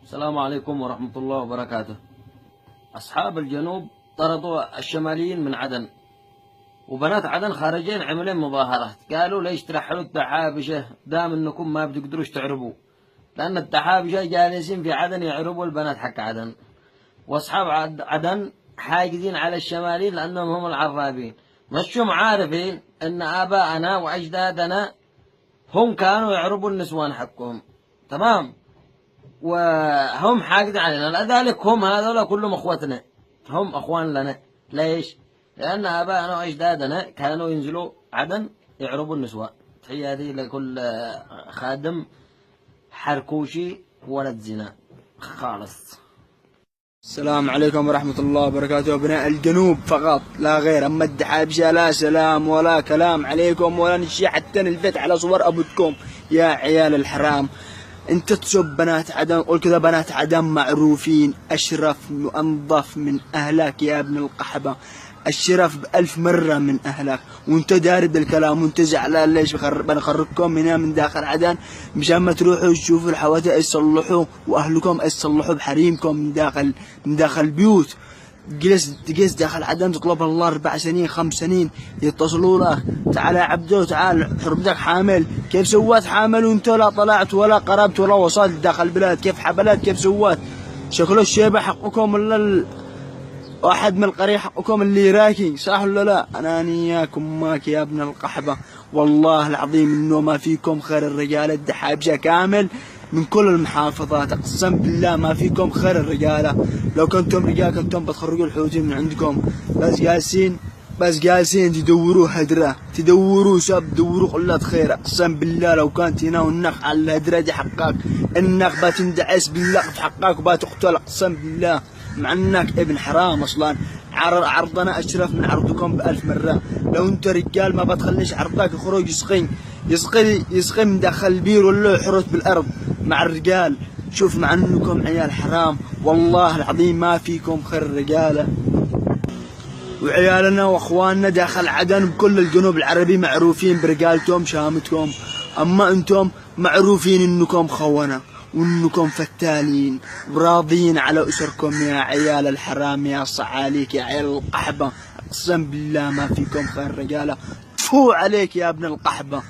السلام عليكم ورحمة الله وبركاته. أصحاب الجنوب طردوا الشماليين من عدن، وبنات عدن خارجين عملين مظاهرات، قالوا ليش ترحلوا التحابشة دام انكم ما بتقدروش تعربوا، لأن التحابشة جالسين في عدن يعربوا البنات حق عدن، وأصحاب عدن حاجزين على الشماليين لأنهم هم العرابين. مشهم عارفين أن آباءنا وأجدادنا هم كانوا يعربوا النسوان حقهم، تمام، وهم حاقدين علينا، لذلك هم هذول كلهم اخوتنا، هم اخوان لنا. ليش؟ لان ابائنا واجدادنا كانوا ينزلوا عدن يعربوا النسوان. تحياتي لكل خادم حركوشي ولد زنا خالص. السلام عليكم ورحمة الله وبركاته. أبناء الجنوب فقط لا غير، أما الدحابشة لا سلام ولا كلام عليكم ولا نشي حتى نلفت على صور أبوكم يا عيال الحرام. انت تسب بنات عدن، قول كذا بنات عدن معروفين أشرف وأنظف من أهلك يا ابن القحبة، الشرف بألف مرة من أهلك، وانت دارد الكلام وانت زعلان ليش بنخرجكم هنا من داخل عدن مشان ما تروحوا تشوفوا الحوادث يصلحوا واهلكم يصلحوا بحريمكم من داخل البيوت. تجلس داخل عدن تطلب الله 4 سنين 5 سنين يتصلوا لك، تعال يا عبدو تعال حرمتك حامل، كيف سوات حامل وانت لا طلعت ولا قربت ولا وصلت داخل البلاد، كيف حبلت كيف سوات؟ شكله الشيبة حقكم ولا واحد من القرية حقكم اللي راكي، صح ولا لا؟ انا اياكم ماك يا ابن القحبة، والله العظيم انه ما فيكم خير الرجال الدحابشة كامل من كل المحافظات، اقسم بالله ما فيكم خير الرجالة. لو كنتم رجال كنتم بتخرجوا الحوثيين من عندكم، بس جالسين تدوروا هدرة، تدوروا سب، تدوروا قلة خير. اقسم بالله لو كانت هنا والنخ على الهدرة دي حقك، النخ بتندعس باللقف حقك وبتقتل، اقسم بالله مع انك ابن حرام اصلا. عرضنا اشرف من عرضكم ب1000 مرة. لو انت رجال ما بتخليش عرضك يخرج يسقي من داخل البير ولا يحرس بالارض مع الرجال. شوف مع انكم عيال حرام والله العظيم ما فيكم خير الرجالة، وعيالنا واخواننا داخل عدن بكل الجنوب العربي معروفين برجالتهم شامتكم، اما انتم معروفين انكم خونة وانكم فتالين وراضين على اسركم يا عيال الحرام يا صعاليك يا عيال القحبة. اقسم بالله ما فيكم خير رجالة، تفو عليك يا ابن القحبة.